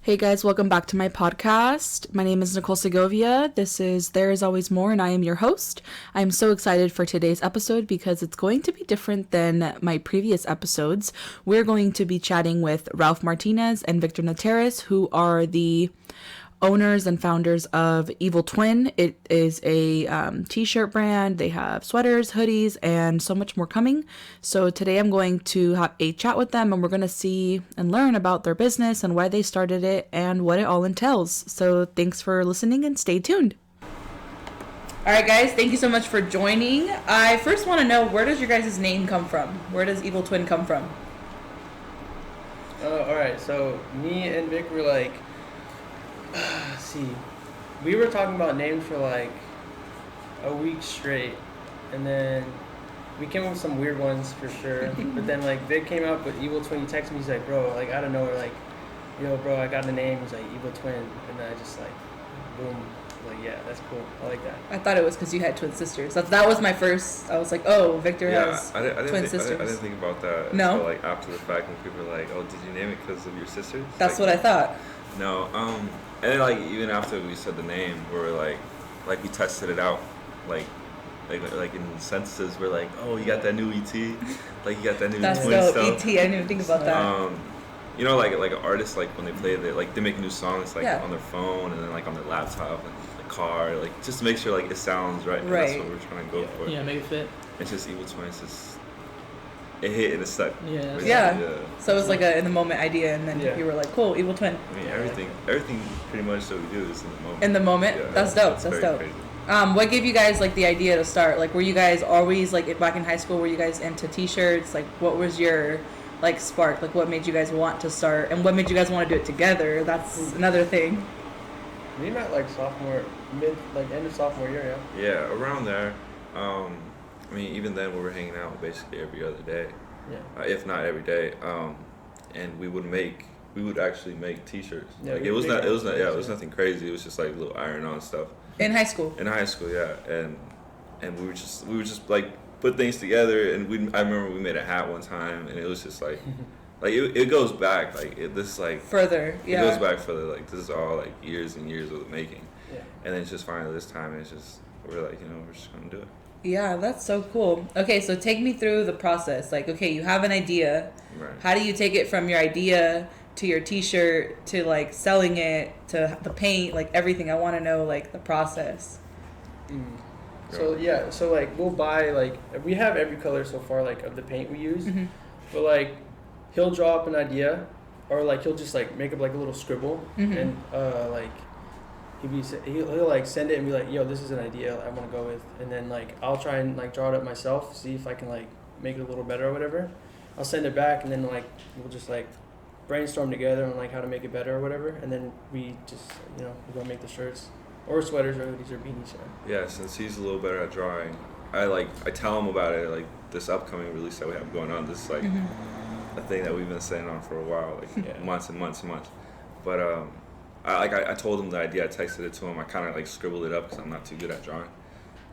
Hey guys, welcome back to my podcast. My name is Nicole Segovia. This is There Is Always More, and I am your host. I'm so excited for today's episode because it's going to be different than my previous episodes. We're going to be chatting with Ralph Martinez and Victor Nateris, who are the owners and founders of Evil Twin. It is a t-shirt brand. They have sweaters, hoodies, and so much more coming. So today I'm going to have a chat with them, and we're going to see and learn about their business and why they started it and what it all entails. So thanks for listening and stay tuned. All right, guys, thank you so much for joining. I first want to know, where does your guys' name come from? Where does Evil Twin come from? All right, so me and Vic were like, we were talking about names for like a week straight, and then we came up with some weird ones for sure. But then like Vic came up with Evil Twin. He texted me, he's like, bro, like out of nowhere, like, yo, bro, I got the name. He's like Evil Twin, and then I just like, boom, like, yeah, that's cool. I like that. I thought it was because you had twin sisters. That was my first. I was like, oh, Victor has twin sisters. I didn't think about that. No. Until, like after the fact, when people were like, "Oh, did you name it because of your sisters?" That's like, what I thought. No. And then like even after we said the name, we were like we tested it out, like in censuses, we're like, "Oh, you got that new ET? Like you got that new That's twin dope. stuff?" ET. I didn't even think about that. You know, like an artist, like when they play it, like they make new songs like Yeah. on their phone and then like on their laptop and the car, like just to make sure like it sounds right. And Right. that's what we're trying to go for. Yeah, make it fit. It's just Evil Twins. Just it hit and it stuck. Yeah. Basically, Yeah. So it was like a in the moment idea, and then Yeah. you were like, cool, Evil Twin. I mean, everything pretty much that we do is in the moment. In the moment? Yeah, That's dope. it's That's very dope. crazy. What gave you guys like the idea to start? Like, were you guys always like back in high school? Were you guys into t-shirts? Like, what was your like spark? Like, what made you guys want to start, and what made you guys want to do it together? That's another thing. We met like end of sophomore year, yeah. Yeah, around there. I mean, even then we were hanging out basically every other day, Yeah. if not every day. And we would actually make t-shirts. Yeah, Like we it was would make was nothing crazy. It was just like little iron-on stuff. In high school. In high school, yeah, and we would just like put things together, and I remember we made a hat one time, and it was just like it goes back this is like Further, yeah. it goes back further, like this is all like years and years of the making, Yeah. and then it's just finally this time it's just we're like, we're just gonna do it. Yeah, that's so cool. Okay, so take me through the process. Like, okay, you have an idea. Right. How do you take it from your idea to your t-shirt to like selling it to the paint, like everything? I want to know like the process. So yeah, so like we'll buy like we have every color so far like of the paint we use, but like he'll draw up an idea, or like he'll just like make up like a little scribble, and like he'll like send it and be like, yo, this is an idea I want to go with, and then like I'll try and like draw it up myself, see if I can like make it a little better or whatever. I'll send it back, and then like we'll just like brainstorm together on like how to make it better or whatever, and then we just we go make the shirts or sweaters or hoodies or beanies. Yeah, since he's a little better at drawing, I tell him about it, like this upcoming release that we have going on. This is like a thing that we've been saying on for a while, like months and months and months. But I told him the idea. I texted it to him. I kind of like scribbled it up because I'm not too good at drawing,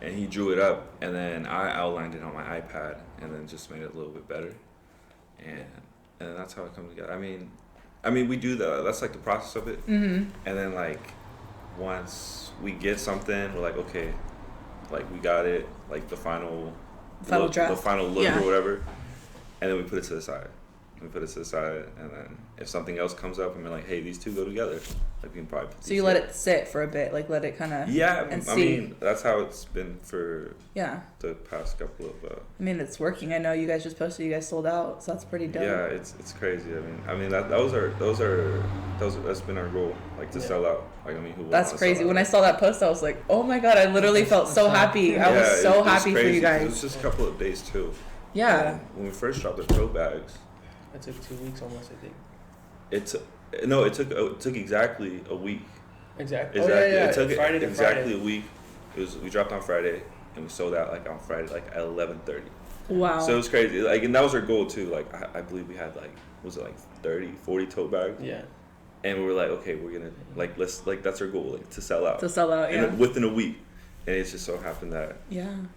and he drew it up, and then I outlined it on my iPad, and then just made it a little bit better, and that's how it comes together. I mean we do that's like the process of it, and then like once we get something, we're like, okay, like we got it, like the final look, draft, the final look Yeah. or whatever, and then we put it to the side. And then if something else comes up and we're like, hey, these two go together, like we can probably put So you let it sit for a bit, like let it kind of and see. I mean that's how it's been for Yeah. the past couple of I mean, it's working. I know you guys just posted. You guys sold out, so that's pretty dope. yeah, it's crazy. I mean that's been our goal, like to sell out. Like who That's crazy. When I saw that post, I was like, oh my god, I literally felt so happy. I was so happy for you guys. It was just a couple of days too. Yeah. And when we first dropped the tote bags, It took 2 weeks almost, I think. it took exactly a week. Exactly. Exactly. Oh, yeah. It took Friday to exactly Friday. a week. We dropped on Friday and we sold out like on Friday like at 11:30. Wow. So it was crazy. Like, and that was our goal too. Like I believe we had like, was it like 30, 40 tote bags? Yeah. And we were like, okay, we're gonna like that's our goal, like to sell out. To sell out, yeah. Within a week. And it just so happened that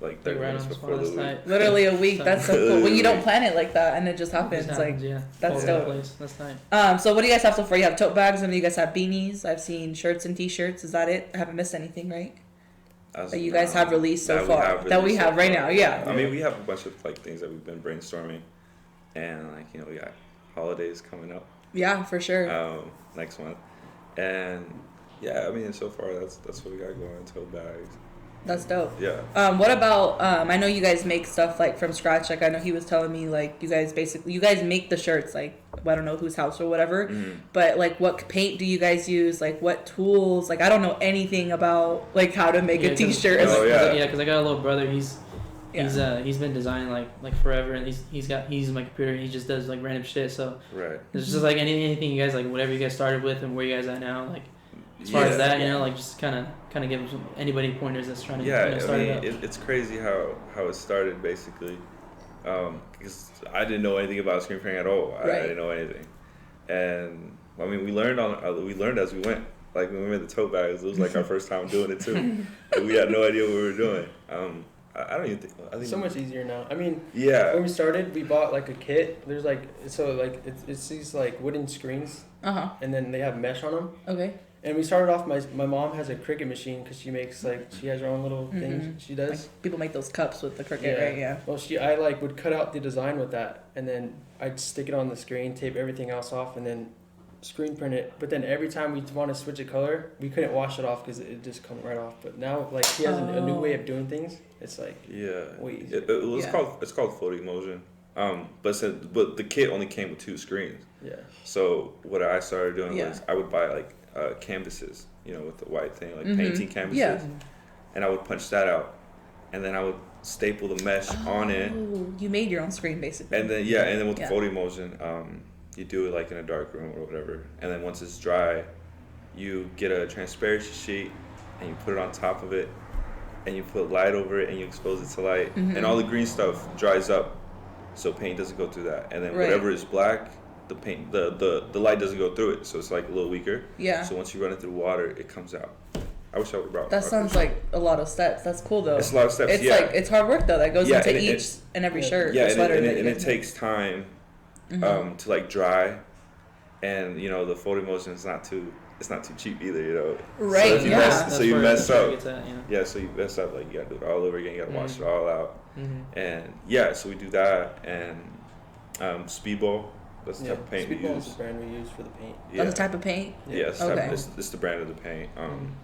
like 30 minutes before the week. Literally a week. That's so cool. When you don't plan it like that and it just happens, like that's dope. That's nice. So what do you guys have so far? You have tote bags and you guys have beanies. I've seen shirts and t-shirts. Is that it? I haven't missed anything, right? That you guys have released so far. That we have right now, yeah. I mean, we have a bunch of like things that we've been brainstorming, and like we got holidays coming up. Yeah, for sure. Next month, and I mean, so far that's what we got going. Tote bags. That's dope. Yeah. What about I know you guys make stuff like from scratch. Like I know he was telling me like you guys make the shirts like I don't know whose house or whatever. Mm-hmm. But like what paint do you guys use? Like what tools? Like I don't know anything about like how to make a t-shirt. Because I got a little brother. He's been designing like forever, and he's my computer. He just does like random shit. So it's just like anything you guys like, whatever you guys started with and where you guys at now, like. As far as that, like just kind of give anybody pointers that's trying to start it up. It's crazy how it started basically, because I didn't know anything about screen printing at all. I didn't know anything, and I mean we learned as we went. Like when we made the tote bags, it was like our first time doing it too, and we had no idea what we were doing. I don't even think. I think so much easier now. I mean, when we started, we bought like a kit. There's like it's these like wooden screens, and then they have mesh on them. Okay. And we started off. My mom has a Cricut machine because she makes she has her own little things she does. Like people make those cups with the Cricut, right? Yeah. Well, I like would cut out the design with that, and then I'd stick it on the screen, tape everything else off, and then screen print it. But then every time we want to switch a color, we couldn't wash it off because it just come right off. But now like he has a new way of doing things. It's like way easier. It's called photo emulsion. But the kit only came with 2 screens. Yeah. So what I started doing was I would buy like canvases, with the white thing, like painting canvases. Yeah. And I would punch that out, and then I would staple the mesh on it. You made your own screen basically. And then with the photo emulsion, you do it like in a dark room or whatever, and then once it's dry, you get a transparency sheet and you put it on top of it, and you put light over it and you expose it to light, and all the green stuff dries up, so paint doesn't go through that, and then whatever is black, the paint, the light doesn't go through it, so it's like a little weaker. Yeah. So once you run it through water, it comes out. I wish I would have brought. That sounds like a lot of steps. That's cool though. It's a lot of steps. It's like it's hard work though. That goes into each and every shirt. Yeah, and it takes time to like dry, and the photo emulsion is not too cheap either. Right. So if you mess up. So you mess up, like you gotta do it all over again. You gotta wash it all out. And so we do that, and Speedball. That's the type of paint we use. Speedball is the brand we use for the paint. That's the type of paint? Yeah, it's the brand of the paint. And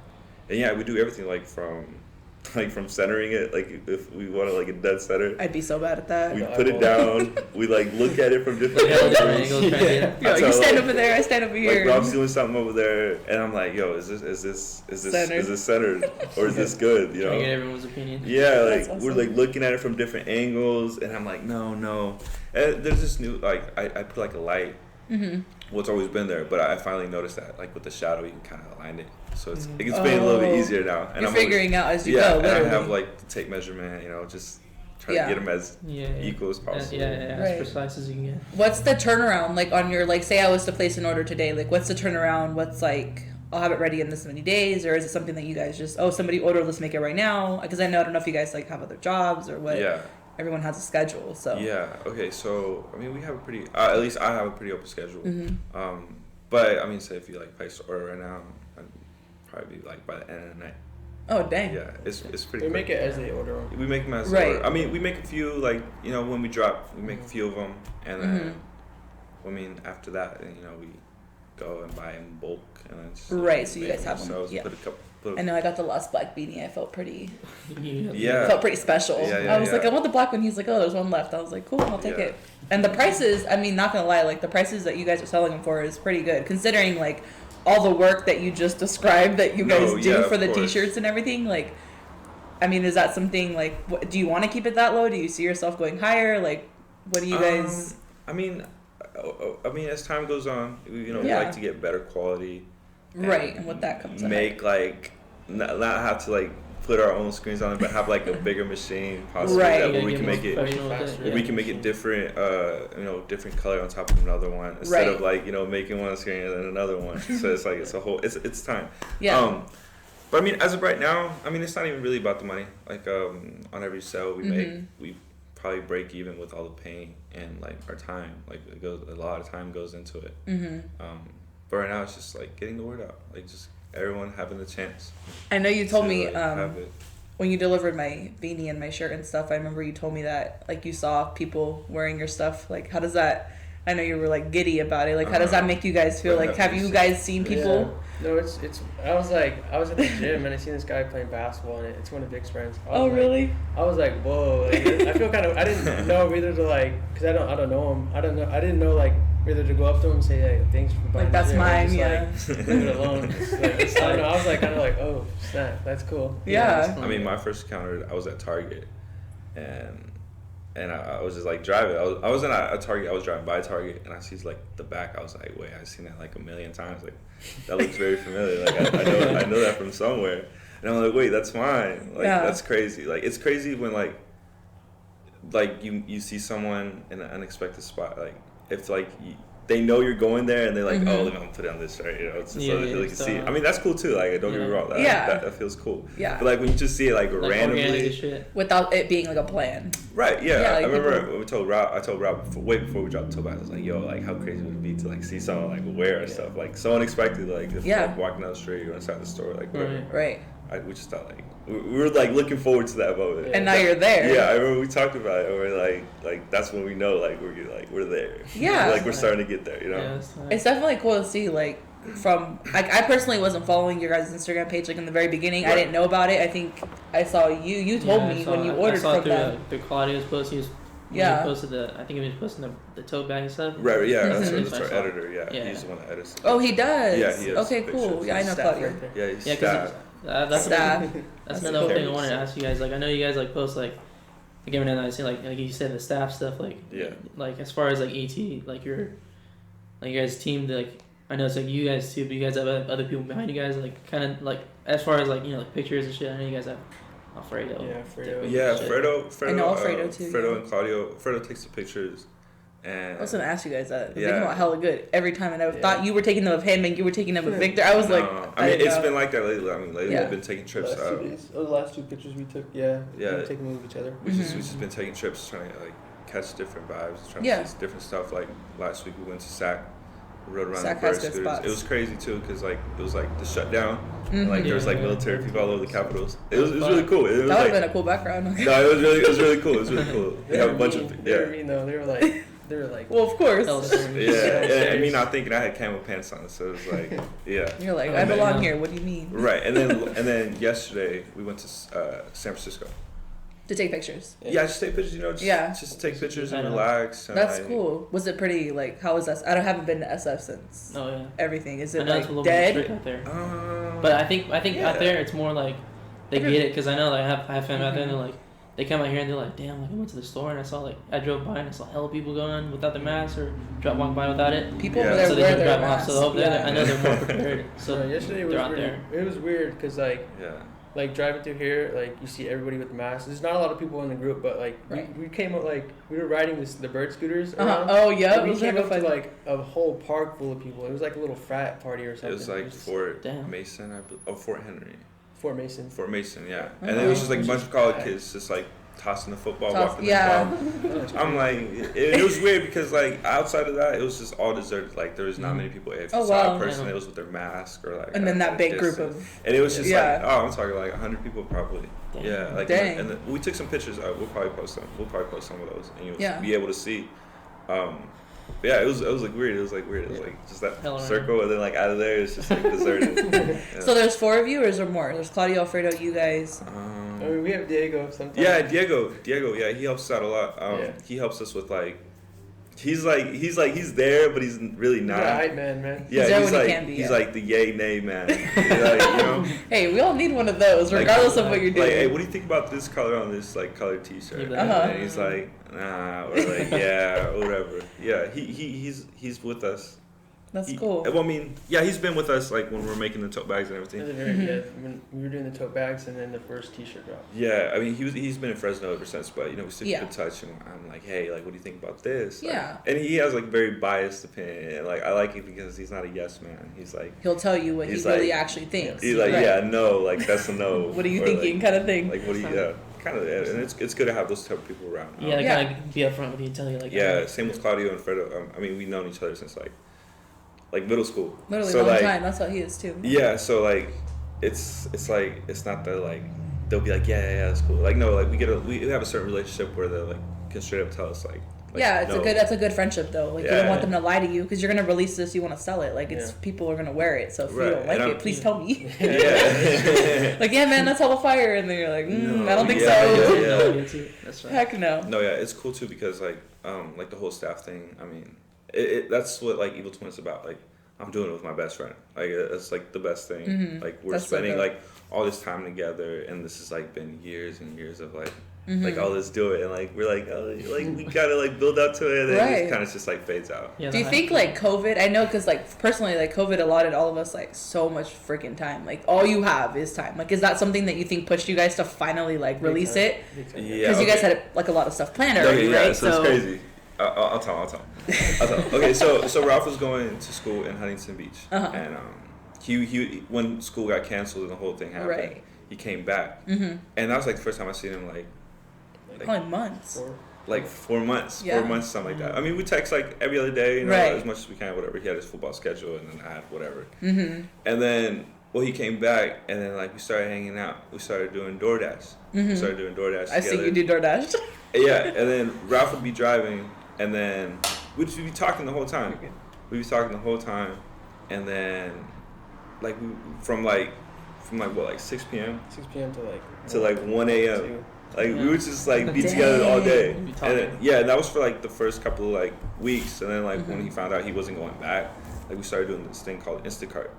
we do everything like from centering it. Like if we want like a dead center, I'd be so bad at that. We put it down. We like look at it from different angles. You stand over there. I stand over here. Like Rob's doing something over there, and I'm like, yo, is this centered or is this good? Trying to get everyone's opinion. Yeah, like awesome. We're like looking at it from different angles, and I'm like, no. And there's this new I put like a light. What's always been there, but I finally noticed that like with the shadow, you can kind of align it. So it's being a little bit easier now. And I'm figuring out as you go. And I have like the tape measurement, just try to get them as equal as possible. As precise as you can get. What's the turnaround like on your say I was to place an order today? Like what's the turnaround? What's like I'll have it ready in this many days, or is it something that you guys just somebody ordered, let's make it right now? Because I don't know if you guys like have other jobs or what. Yeah. Everyone has a schedule, so. Yeah. Okay. So I mean, we have a pretty. At least I have a pretty open schedule. But I mean, say if you like place the order right now, I'd probably be like by the end of the night. Oh dang. Yeah, it's pretty. We make it as they order. We make them as they order. I mean, we make a few like when we drop, we make a few of them, and then I mean after that, we go and buy in bulk, and then just so you guys have them. Yeah. I know I got the Lost Black beanie. I felt pretty. Felt pretty special. I was like, I want the black one. He's like, oh, there's one left. I was like, cool, I'll take it. And the prices, I mean, not gonna lie, like the prices that you guys are selling them for is pretty good, considering like all the work that you just described that you guys do for the t-shirts and everything. Like, I mean, is that something like? Do you want to keep it that low? Do you see yourself going higher? Like, what do you guys? I mean, as time goes on, we like to get better quality. Right, and what that comes make like not have to like put our own screens on it, but have like a bigger machine possibly that where we can make it different, different color on top of another one instead of like making one screen and then another one. So it's like it's a whole it's time. Yeah. But I mean, as of right now, I mean, it's not even really about the money. Like on every sale we make, we probably break even with all the paint and like our time. Like it goes, a lot of time goes into it. But right now it's just like getting the word out. Like just everyone having the chance. I know you told me have it. when you delivered my beanie and my shirt and stuff. I remember you told me that like you saw people wearing your stuff. Like how does that? I know you were like giddy about it. Like how does that make you guys feel? Like have you guys seen people? Yeah. No, it's. I was at the gym and I seen this guy playing basketball and it's one of Vic's friends. Really? I was like, whoa! Like, I feel kind of. I didn't know whether to like, cause I don't know him. I didn't know like whether to go up to him and say, hey, thanks for buying. Like that's mine, just, yeah. Like, leave it alone. I don't know. I was like kind of like, oh snap, that's cool. Yeah. I mean, my first encounter, I was at Target, and I was just like driving. I wasn't at a Target. I was driving by Target, and I see like the back. I was like, wait, I've seen that like a million times. Like that looks very familiar. Like I know that from somewhere. And I'm like, wait, that's mine. Like that's crazy. Like it's crazy when like you see someone in an unexpected spot. Like if like they know you're going there and they're like, oh, let me put it on this, right? You know, it's just so they can see. I mean, that's cool too. Like, don't get me wrong. That feels cool. Yeah. But like when you just see it like randomly, shit. Without it being like a plan. right? Yeah. Like I remember I told Rob way before we dropped the tote bag. I was like, yo, like how crazy would it be to like see someone like wear stuff like so unexpected, like if like walking down the street or inside the store, like whatever. Right. We just thought like we were like looking forward to that moment. And now you're there. Yeah, I remember we talked about it. And we're like that's when we know we're there. Yeah. We're starting to get there. You know. Yeah, it's definitely cool to see like from like I personally wasn't following your guys' Instagram page like in the very beginning. Right. I didn't know about it. I think I saw you told me when you ordered from them. Through Claudio's post, he posted I think he was posting the tote bag and stuff. Right, yeah, that's our editor. Yeah, he's the one that edits. Oh, he does. Yeah, he has. Okay, cool. Yeah, I know Claudio. Yeah, he's staff. That's another thing I wanted to ask you guys. Like I know you guys like post like every now and then I see like you said the staff stuff like like as far as like ET like you guys teamed like I know it's like you guys too, but you guys have other people behind you guys like kind of like as far as like like pictures and shit. I know you guys have Alfredo. Yeah, Fredo. Yeah, Fredo. I know Alfredo too. Fredo and Claudio. Fredo takes the pictures. And I was gonna ask you guys that. They came out hella good every time, and I thought you were taking them of him and you were taking them of Victor. I was like, I mean, it's been like that lately. I mean, lately we've been taking trips. The last two pictures we took, we were taking them with each other. We just been taking trips, trying to like catch different vibes, trying to see different stuff. Like last week we went to SAC, we rode around the bird scooters. It was crazy too, because like it was like the shutdown. And, like there was like military people all over the capitals. It was really cool. That would have been a cool background. No, it was really cool. It was really cool. They have a bunch of They were mean though. They were like, well, of course. Yeah. I mean, not thinking I had camo pants on, so it was like, You're like, I belong here. What do you mean? Right, and then yesterday we went to San Francisco. To take pictures. Yeah, just take pictures. Just take pictures and relax. And that's cool. Was it pretty? Like, how was that? I haven't been to SF since. Oh yeah. Everything is it like it's a little dead? Bit out there. But I think out there it's more like they get it because I know like I have family out there and they're like. They come out here and they're like, damn, like I went to the store and I drove by and I saw hella people going without their masks or walking by without it. People over there so wear their masks. So I know they're more prepared. So yesterday was out there. It was weird because like driving through here, like you see everybody with masks. There's not a lot of people in the group, but like we came up like we were riding the bird scooters around. Oh yeah, we came up to like a whole park full of people. It was like a little frat party or something. It was like Fort Mason, Fort Henry. Fort Mason, yeah. And then it was just like a bunch of college kids just like tossing the football, walking the dog. I'm like, it was weird because like outside of that, it was just all deserted. Like there was not many people. If you saw a person, it was with their mask or like. And then that big group of. And it was just like, I'm talking like 100 people probably. Dang. Yeah, like. Dang. And we took some pictures. We'll probably post them. We'll probably post some of those, and you'll be able to see. It was like weird. It was like just that circle, and then like out of there, it's just like deserted. So there's 4 of you, or is there more? There's Claudio, Alfredo, you guys. I mean, we have Diego sometimes. Yeah, Diego. Yeah, he helps us out a lot. He helps us with like. He's there, but he's really not. He's a hype man. Yeah, he's there when he can be. He's like the yay nay man. Like, Hey, we all need one of those, regardless of what you're doing. Like, hey, what do you think about this color on this like colored T-shirt? And he's like, nah, or like, yeah, or whatever. Yeah, he's with us That's cool. Well, I mean, yeah, he's been with us like when we were making the tote bags and everything. When we were doing the tote bags and then the first T-shirt drop. Yeah, I mean, he's been in Fresno ever since, but we still keep in Yeah. touch, and I'm like, hey, like, what do you think about this? Like, Yeah. and he has like very biased opinion, and like I like it because he's not a yes man. He's like, He'll tell you what he he's really like- actually thinks. he's like, Right. yeah, no, like that's a no. What are you Or, thinking, like, kind of thing. Like, what do you? Yeah, kind of, and it's good to have those type of people around. Yeah, to Yeah. kind of be upfront with you and tell you like. Yeah, same with Claudio and Fredo. I mean, we've known each other since like middle school. Literally so, long like, time. That's how he is too. Yeah, so like it's like it's not that like they'll be like yeah that's cool. Like no, like we have a certain relationship where they like can straight up tell us like Yeah, no. that's a good friendship though. Like you Yeah. don't want them to lie to you because you're gonna release this, you want to sell it. Like it's Yeah. people are gonna wear it. So if Right, you don't like and it, I'm- please tell me. Yeah. Like yeah, man, that's hella fire, and then you're like, No, I don't think yeah, so. yeah. That's right. Heck no. No, yeah, it's cool too because like the whole staff thing. I mean, that's what like Evil Twin's about. Like I'm doing it with my best friend. Like it's like the best thing. Mhm. Like we're That's so spending dope. like all this time together, and this has like been years and years of like. Mhm. Like, oh, let's do it, and like we're like, oh, like we gotta like build up to it, and then Right. it kind of just like fades out. Yeah, Do you think like COVID? I know because like personally, like COVID allotted all of us like so much freaking time. Like all you have is time. Like is that something that you think pushed you guys to finally like release it? Yeah, Because you guys had like a lot of stuff planned already, yeah, right? so it's crazy. I'll tell him. Okay, so Ralph was going to school in Huntington Beach, Uh-huh. and he when school got canceled and the whole thing happened, Right. he came back, Mm-hmm. and that was like the first time I seen him Probably months. like 4 months, Yeah. 4 months, something like that. I mean, we text like every other day, you know, Right. as much as we can, whatever. He had his football schedule, and then I had whatever. Mm-hmm. And then, well, he came back, and then like we started hanging out. We started doing DoorDash. We started doing DoorDash I together. see you do DoorDash. Yeah, and then Ralph would be driving, and then we'd just be talking the whole time. We'd be talking the whole time, and then like from what 6 p.m. 6 p.m. to like 1 a.m. 2. Like Yeah. we would just like be Dang. together all day, We'd be and talking. then, yeah, that was for like the first couple of like weeks, and then like when he found out he wasn't going back, like we started doing this thing called Instacart.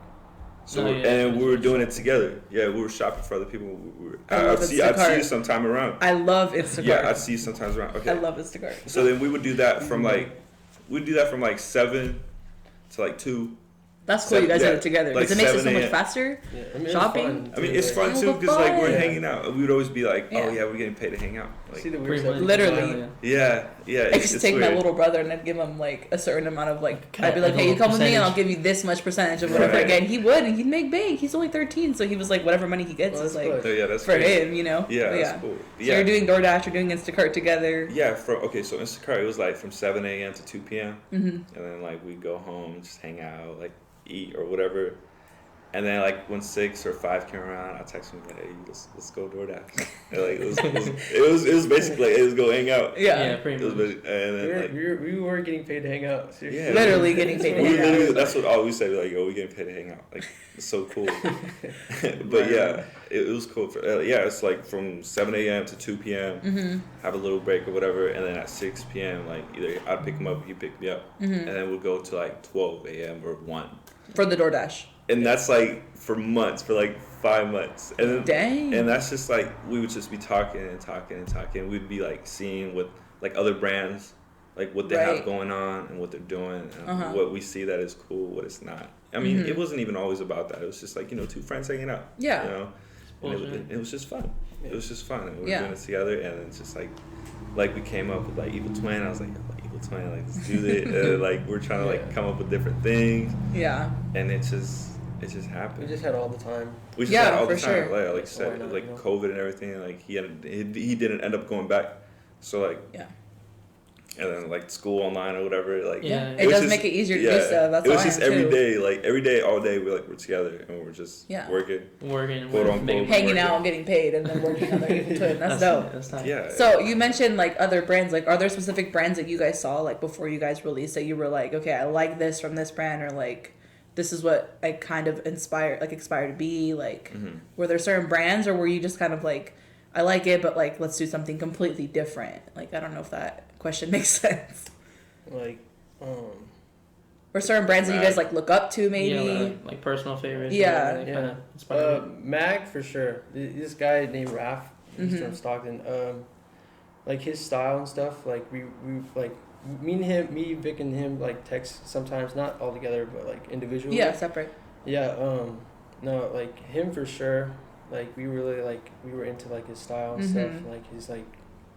So Oh, we're- yeah, and we were Instacart. doing it together. Yeah, we were shopping for other people. I love I'd see you Instacart. sometime around. I love Instacart. Yeah, I'd see you sometimes around. Okay. I love Instacart. So then we would do that from like 7 to like 2. That's cool. You guys Yeah, did it together like because it makes it so 7 much a.m. faster. Yeah, I mean, Shopping? I mean, it's fun Oh, too the because like we're fun. hanging out. We would always be like, oh Yeah. yeah, we're getting paid to hang out. See Like, the weird Pretty stuff. much. Literally. yeah. I It's used to take my weird. little brother and I'd give him like a certain amount of like Cut I'd be like, a hey, you little come with me and I'll percentage. give you this much percentage of whatever Right. again. He would and he'd make bank. He's only 13, so he was like whatever money he gets Well, is that's like good. Oh, yeah, that's for crazy. him, you know. Yeah, But that's cool. So Yeah. you're doing DoorDash, you're doing Instacart together. Yeah, so Instacart it was like from 7 a.m. to 2 p.m. Mm-hmm. and then like we'd go home, just hang out, like eat or whatever. And then like when 6 or 5 came around, I texted him like, hey, let's go DoorDash. And, like it was basically like, hey, let's go hang out. Yeah. Yeah, pretty It was much. basic, and then like We were getting paid to hang out. Seriously. Yeah. Literally getting paid to we hang out. literally, that's what all we say. Like, yo, we getting paid to hang out. Like, it's so cool. But yeah, it was cool. Yeah, it's like from 7 a.m. to 2 p.m. Mm-hmm. Have a little break or whatever, and then at 6 p.m. like either I'd pick him up, he'd pick me up, Mm-hmm. and then we'll go to like 12 a.m. or 1. For the DoorDash. And that's like for months, for like 5 months. And then, Dang. and that's just like we would just be talking and talking and talking. We'd be like seeing what like other brands, like what they Right. have going on and what they're doing, and Uh-huh. what we see that is cool, what it's not. I mean, Mhm. it wasn't even always about that. It was just like, you know, 2 friends hanging out. Yeah. You know, and Bullshit. it was just fun. It was just fun, and we were Yeah. doing it together, and it's just like we came up with like Evil Twin. I was like, Evil Twin, like let's do this. And like we're trying to like Yeah. come up with different things, Yeah. and it just We happened. just had all the time. We just Yeah, had all the for time, sure. like you Why said, not, like you know? COVID and everything. Like he didn't end up going back, so like Yeah. and then like school online or whatever. Like Yeah. It was does just- make it easier to yeah, do so. That's it was all I just am, every too. day, like every day, all day. We're together and we're just Yeah. working. Working, Quote, unquote. making Hanging Working. out and getting paid and then working on their Evil Twin. That's dope. That's tight. Yeah. So you mentioned like other brands. Like, are there specific brands that you guys saw like before you guys released that you were like, okay, I like this from this brand, or like, this is what I kind of aspire to be. Like, Mhm. were there certain brands, or were you just kind of like, I like it, but like, let's do something completely different? Like, I don't know if that question makes sense. Like, Or certain brands that you guys like look up to, maybe. Yeah, like personal favorites. Yeah. Like, Yeah. kinda inspire you. Mag for sure. This guy named Raph, he's Mhm. from Stockton. Like his style and stuff. Like we like me, Vic, and him like text sometimes, not all together, but like individually. Yeah, separate. Yeah. No, like him for sure. Like we were into like his style and stuff, like his like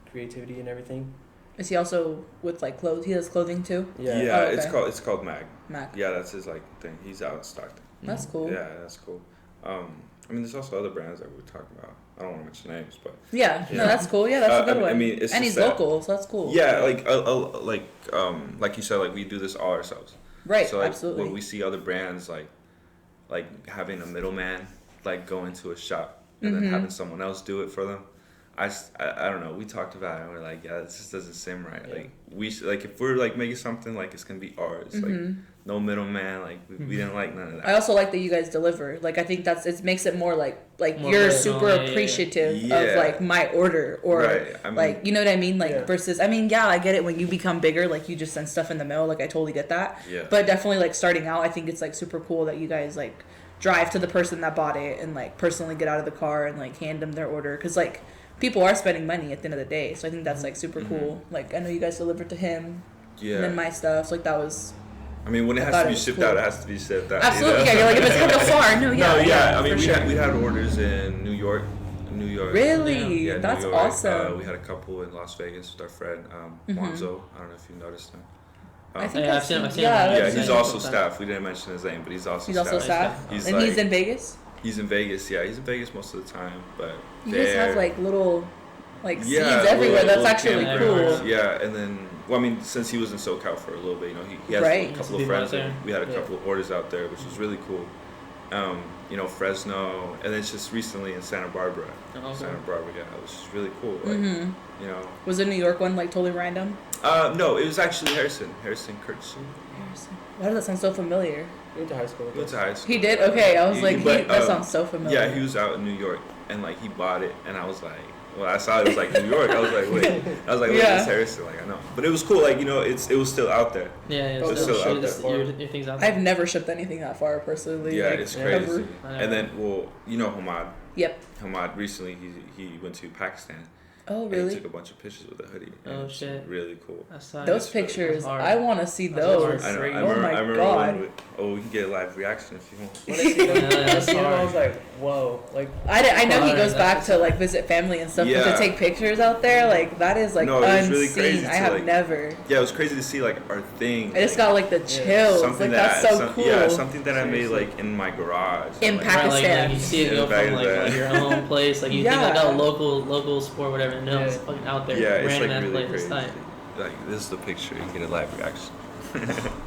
creativity and everything. Is he also with like clothes? He does clothing too. Yeah. Yeah, oh, okay. it's called Mag. Mag. Yeah, that's his like thing. He's out in Stockton. That's cool. Yeah, that's cool. I mean, there's also other brands that we were talking about. I don't want to mention names, but yeah, no, that's cool. Yeah, that's a good one. I mean, it's and he's local, so that's cool. Yeah, like you said, like we do this all ourselves. Right. So like absolutely. when we see other brands like having a middleman like go into a shop and then having someone else do it for them, I don't know. We talked about it and we're like, yeah, this just doesn't seem right. Yeah. Like we like if we're like making something like it's gonna be ours, like no middleman. Like we didn't like none of that. I also like that you guys deliver. Like I think it makes it more like more you're super appreciative of like my order or right. I mean, like you know what I mean. Like versus I mean I get it when you become bigger. Like you just send stuff in the mail. Like I totally get that. Yeah. But definitely like starting out, I think it's like super cool that you guys like drive to the person that bought it and like personally get out of the car and like hand them their order because like. People are spending money at the end of the day, so I think that's like super cool. Like I know you guys delivered to him, and then my stuff. So like that was. I mean, when it has to be shipped out, it has to be shipped out. Absolutely, you know? yeah. You're like if it's kind of far, no, yeah. No, yeah. I mean, we had orders in New York. Really, yeah, that's New York. awesome. We had a couple in Las Vegas with our friend Monzo. I don't know if you noticed him. I think I've seen him. Yeah, he's also staff. We didn't mention his name, but he's also staff. He's in Vegas. He's in Vegas. Yeah, he's in Vegas most of the time, but you guys have like little. Like seeds yeah, everywhere. That's actually cool. Yeah, and then I mean, since he was in SoCal for a little bit, he has a couple of friends. We had a couple of orders out there, which was really cool. Fresno, and it's just recently in Santa Barbara. Santa Barbara, yeah, it was just really cool. Like, Was the New York one like totally random? No, it was actually Harrison Kurtz. Why does that sound so familiar? He went to high school. He did? Okay, I was that sounds so familiar. Yeah, he was out in New York, and like he bought it, and I was like. Well, I saw it was like New York. I was like, wait. It's Harrison. Like, I know. But it was cool. Like, it was still out there. Yeah, it's still out there. Your things out there. I've never shipped anything that far, personally. Yeah, like, it's crazy. And then, Hamad. Yep. Hamad, recently, he went to Pakistan. Oh, really? And he took a bunch of pictures with a hoodie. Oh, shit. Really cool. Those pictures, I want to see those. I know. Oh, my God. We can get a live reaction if you want. When I see them, I was like, whoa. Like, I know he goes back to, like, visit family and stuff, but to take pictures out there, like, that is, like, unseen. Really crazy I have never. Yeah, it was crazy to see, like, our thing. I just got, like, the chills. Like, that's so cool. Yeah, something that I made, like, in my garage. In Pakistan. Like, you see it go from, like your own place. Like, you think, like, oh, local sport, whatever. No, it's fucking out there. Yeah, it's, like, really crazy. Like, this is the picture. You get a live reaction.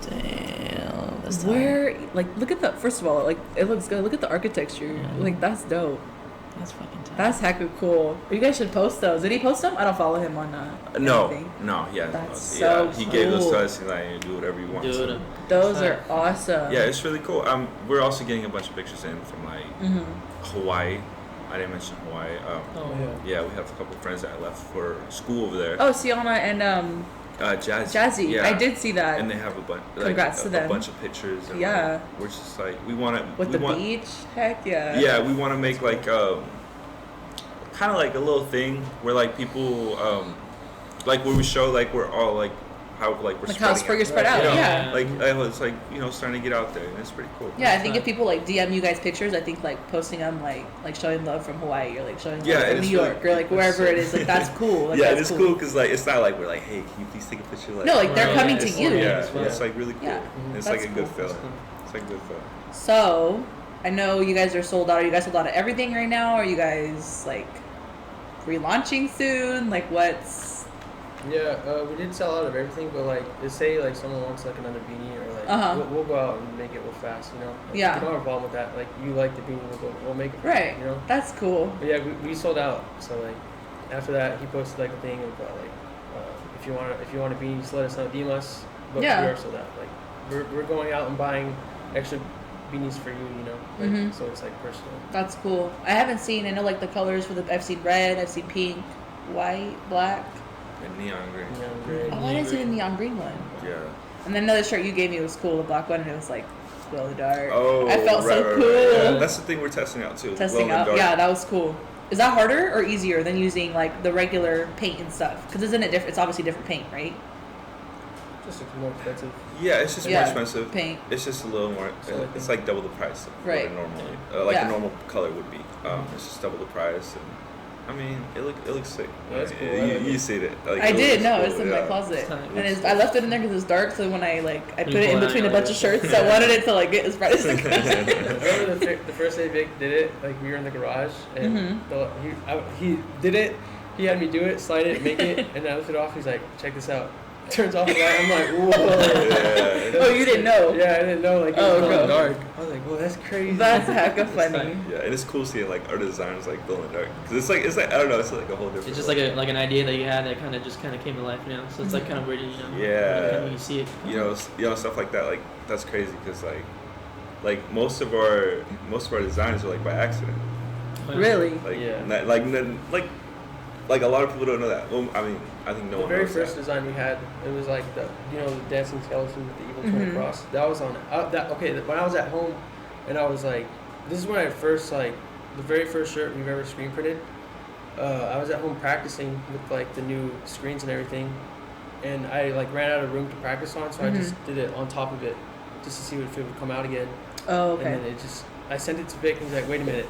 Damn. Where, like, look at that. First of all, like, it looks good. Look at the architecture. Yeah. Like, that's dope. That's fucking tight. That's hecka cool. You guys should post those. Did he post them? I don't follow him on No, yeah. That's so he cool. gave those to us. He's like, do whatever you want. Those are awesome. Yeah, it's really cool. We're also getting a bunch of pictures in from like Hawaii. I didn't mention Hawaii. Yeah, we have a couple of friends that left for school over there. Oh, Sienna and Jazzy. Yeah. I did see that. And they have a bunch. Congrats to them. A bunch of pictures. And yeah. We're just like we want to. With the beach, heck yeah. Yeah, we want to make like kind of like a little thing where like people like where we show like we're all like how like we're how you're spread out. Yeah. Like it's like starting to get out there and it's pretty cool. Yeah, I think if people like DM you guys pictures, I think like posting them like showing love from Hawaii or like showing love from New York or like wherever it is, like that's cool. Like, yeah, it's cool because like it's not like we're like, hey, can you please take a picture? Like, no, like they're coming to you. Yeah, it's like really cool. Yeah, it's like a good feeling. It's like a good feeling. So I know you guys are sold out. Are you guys sold out of everything right now? Are you guys like relaunching soon? Like what's Yeah, we did sell out of everything, but like, say like someone wants like another beanie or like, we'll go out and make it real fast, you know. Like, yeah. We don't have a problem with that. Like, you like the beanie, we'll make it. Right. You know. That's cool. But yeah, we sold out. So like, after that, he posted like a thing about like, if you want a beanie, just let us know, DM us. But we are sold out. Like, we're going out and buying extra beanies for you, you know. Like, so it's like personal. That's cool. I haven't seen. I know like the colors for I've seen red. I've seen pink, white, black. And neon green. Oh, I didn't see the neon green one. Yeah. And then another shirt you gave me was cool, the black one, and it was like glow in the dark. Oh, I felt so cool. Right. Yeah, that's the thing we're testing out too. Testing out, yeah, that was cool. Is that harder or easier than using like the regular paint and stuff? Because isn't it different? It's obviously different paint, right? Just more expensive. Yeah, it's just more expensive. Paint. It's just a little more. It's like double the price of what it normally, a normal color would be. It's just double the price, and I mean, it looks sick. Yeah, that's cool. You see it. Like, I did. No, cool. it's in my closet, and I left it in there because it's dark. So when I put it in between a bunch of shirts, I wanted it to like get as bright as it could. I remember the first day Vic did it. Like we were in the garage, and he did it. He had me do it, slide it, make it, and I lifted it off. He's like, "Check this out." Turns off the light. I'm like, "Whoa!" Oh, you didn't know? Yeah, I didn't know. Like it was really dark. I was like, "Whoa, that's crazy." That's hecka funny. Yeah, and it's cool seeing like our designers like glow in the dark because it's like I don't know, it's like a whole different. It's just like an idea that you had that kind of came to life, So it's like kind of weird, Yeah. You see it. Stuff like that. Like that's crazy because like most of our designs are like by accident. Really? Like like a lot of people don't know that. Well, I mean, I think no one knows that. The very first design we had, it was like the dancing skeleton with the evil twin across. That was on it. When I was at home, and I was like, this is when I first the very first shirt we've ever screen printed. I was at home practicing with like the new screens and everything, and I like ran out of room to practice on, so I just did it on top of it, just to see if it would come out again. Oh, okay. And then I sent it to Vic, and he's like, wait a minute.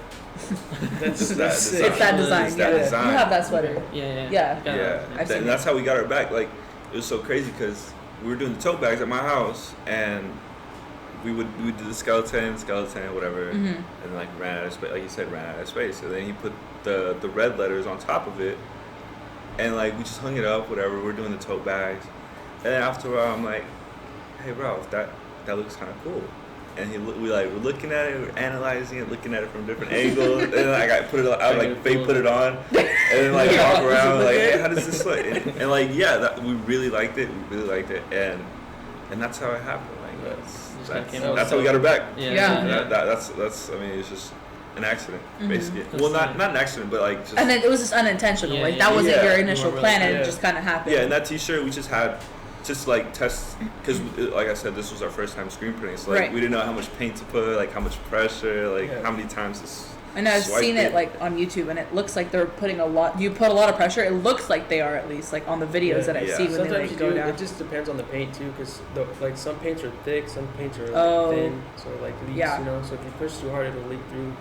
That's sick. It's that design. Design. You have that sweater. Yeah. And that's how we got our back. Like, it was so crazy because we were doing the tote bags at my house, and we would do the skeleton, whatever, and like ran out of space. Like you said, ran out of space. And then he put the red letters on top of it, and like we just hung it up, whatever. We're doing the tote bags, and then after a while, I'm like, hey, bro, that looks kind of cool. And we're looking at it, we're analyzing it, looking at it from different angles. And then like I put it on, I like fake put it on, and then like walk around like, hey, how does this look? And like we really liked it, and that's how it happened. Like that's how we got her back. That's I mean it's just an accident basically. Well, not an accident, but like just. And then it was just unintentional. That wasn't your initial plan, and it just kind of happened. Yeah, and that T-shirt we just had. Just like test, because like I said, this was our first time screen printing, so like we didn't know how much paint to put, like how much pressure, like how many times this. And I've seen it like on YouTube, and it looks like they're putting a lot. You put a lot of pressure. It looks like they are, at least like on the videos that I see when sometimes they go down. It just depends on the paint too, because like some paints are thick, some paints are thin, so like leaks. So if you push too hard, it'll leak through.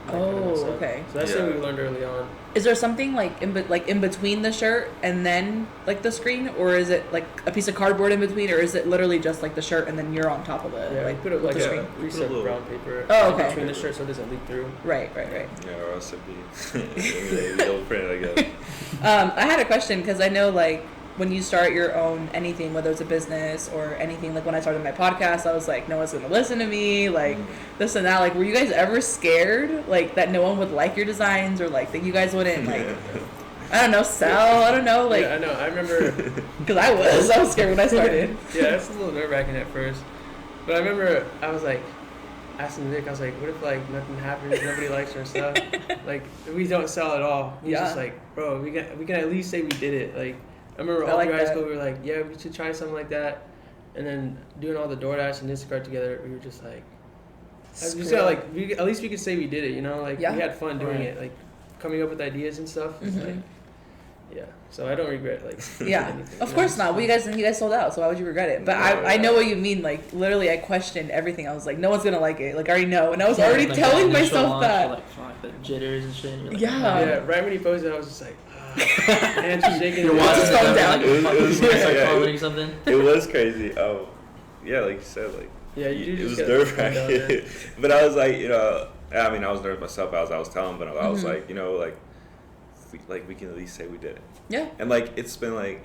Okay. So that's something we learned early on. Is there something like in between the shirt and then like the screen, or is it like a piece of cardboard in between, or is it literally just like the shirt and then you're on top of it? Yeah, like put it like the screen. We put a little brown paper between the shirt so it doesn't leak through. Right. Yeah, or else it'd be double printed, I guess. I had a question because I know like when you start your own anything, whether it's a business or anything, like when I started my podcast, I was like, no one's gonna listen to me, like this and that. Like, were you guys ever scared, like that no one would like your designs, or like that you guys wouldn't like, I don't know, sell? I don't know, like. Yeah, I know. I remember. Because I was scared when I started. Yeah, it's a little nerve-wracking at first, but I remember I was like asking Nick, I was like, what if like nothing happens, nobody likes our stuff, like we don't sell at all? He's just like, bro, we can at least say we did it, like. I remember all through high school, we were like, yeah, we should try something like that. And then doing all the DoorDash and Instacart together, we were just like, at least we could say we did it, Like, we had fun doing it, like, coming up with ideas and stuff. It's like, so I don't regret, like, anything. Of course not. Well, you guys sold out, so why would you regret it? But I know what you mean. Like, literally, I questioned everything. I was like, no one's going to like it. Like, I already know. And I was already telling myself that. Like, fuck, the jitters and shit. And yeah, right when he posted, I was just like, hands were shaking. Your watch is falling down. It was crazy. Yeah, like you said, like it was nerve-wracking. But I was like, I mean, I was nervous myself as I was telling, but I was like, we can at least say we did it. Yeah. And like it's been like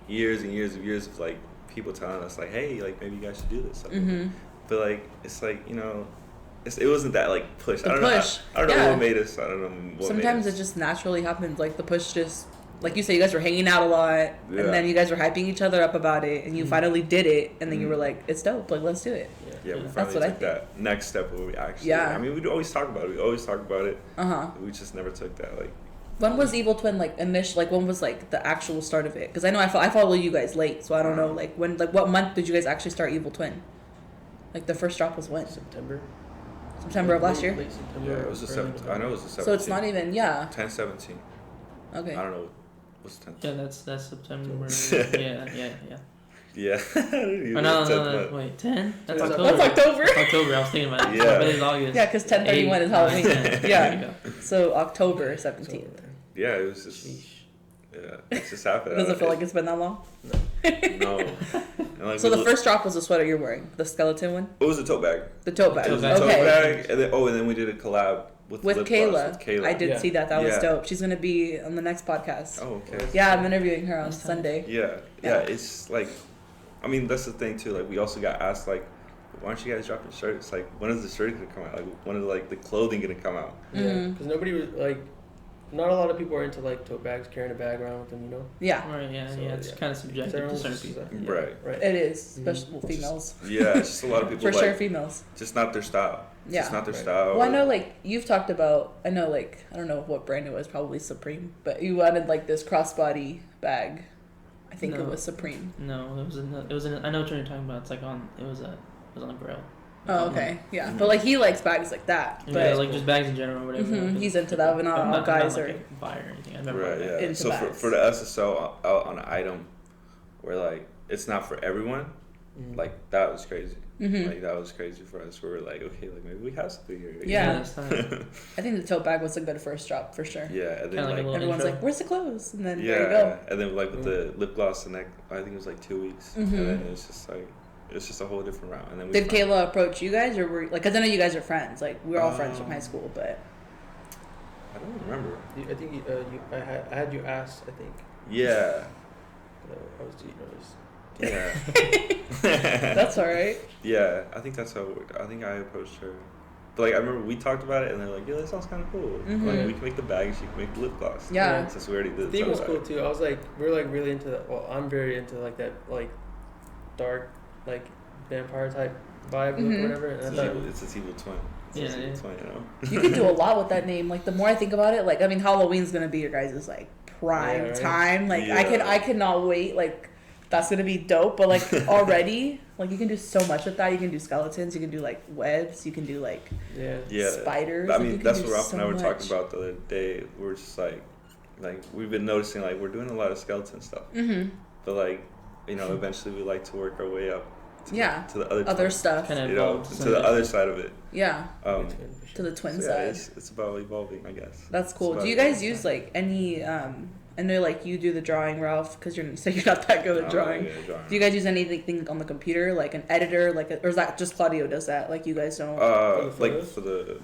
years and years of like people telling us like, hey, like maybe you guys should do this. But like it's like it wasn't that like push. I don't know what made us. I don't know. Sometimes it just naturally happens. Like the push just, like you say, you guys were hanging out a lot, and then you guys were hyping each other up about it, and you finally did it, and then you were like, it's dope. Like let's do it. Yeah, we finally took that next step where we actually. I mean, we'd always talk about it. We just never took that like. When was Evil Twin like initial? Like when was like the actual start of it? Because I know I follow you guys late, so I don't know like when, like what month did you guys actually start Evil Twin? Like the first drop was when? September of last year? Late September. Yeah, it was I know it was the 17th. So it's not even 10/17. Okay. I don't know. What's 10th? Yeah, that's September. yeah. Yeah. No, wait, 10? That's October. That's October. That's October. I was thinking about it. Yeah. My birthday's August. Yeah, because 10/31 is Halloween. 10. Yeah. So October 17th. Yeah, it was just. Yeah, it just happened. Does it feel like it's been that long? No. And like, So the first drop was the sweater you're wearing, the skeleton one? It was a tote bag. The tote bag. Tote Okay. bag, and then we did a collab with Kayla. Kayla. I did see that. That was Yeah. dope. She's going to be on the next podcast. Oh, okay. Yeah, I'm interviewing her on Sunday. Yeah. It's like, I mean, that's the thing too. Like, we also got asked like, why aren't you guys dropping shirts? Like, when is the shirt gonna come out? Like, when is like the clothing gonna come out? Yeah, because nobody was like, not a lot of people are into like tote bags, carrying a bag around with them, you know. Yeah. Right. Yeah. So, It's kind of subjective to certain people. Right. It is, especially females. Yeah, it's just a lot of people. For like, sure, females. Just not their style. Yeah. Just not their style. Well, I know, like, you've talked about, I don't know what brand it was, probably Supreme, but you wanted, like, this crossbody bag. I think it was Supreme. No, it was I know what you're talking about. It's like it was on a grill. Oh, okay. Yeah. But, like, he likes bags like that. But Yeah, like just bags in general or whatever. He's into that, but not all guys are. Like a buyer or anything. I've never Right, yeah. into So bags. for the SSO out on an item where, like, it's not for everyone, like, that was crazy. Like, that was crazy for us. We were like, okay, like, maybe we have something here. Yeah. I think the tote bag was a good first drop for sure. Yeah, and then, Kinda like a little Everyone's intro. like, where's the clothes? And then yeah, there you go. and then, like, with the lip gloss, and that, I think it was, like, 2 weeks. And then it's just, like, it's just a whole different route. And then Did Kayla approach you guys, or were like? Because I know you guys are friends. Like we're all friends from high school, but I don't remember. I think I had you asked. I think. Yeah. I was too nervous. Yeah. that's all right. Yeah, I think that's how it worked. I think I approached her. But, like, I remember we talked about it, and they're like, yeah, that sounds kind of cool. Like, we can make the bag, she can make the lip gloss. Yeah. Since we already did The theme was tote cool bag. too. I was like, we're like really into that. Well, I'm very into like that like dark like vampire type vibe look or whatever. And I thought It's a evil twin. Yeah, Twin, you know? You can do a lot with that name. Like the more I think about it, like I mean, Halloween's gonna be your guys' like prime time. Like I cannot wait. Like that's gonna be dope. But like already, like you can do so much with that. You can do skeletons. You can do like webs. You can do like spiders. I like, mean, that's what Ralph and I were talking about the other day. We're just like we've been noticing like we're doing a lot of skeleton stuff. But like, you know, eventually we like to work our way up. To the other stuff. You know, to the other side of it. Yeah. to the twin so side. It's about evolving, I guess. That's cool. Do you guys use like any? I know like you do the drawing, Ralph, because you're not that good at drawing. Yeah, drawing. Do you guys use anything on the computer, like an editor, or is that just Claudio does that? Like you guys don't. Like for the.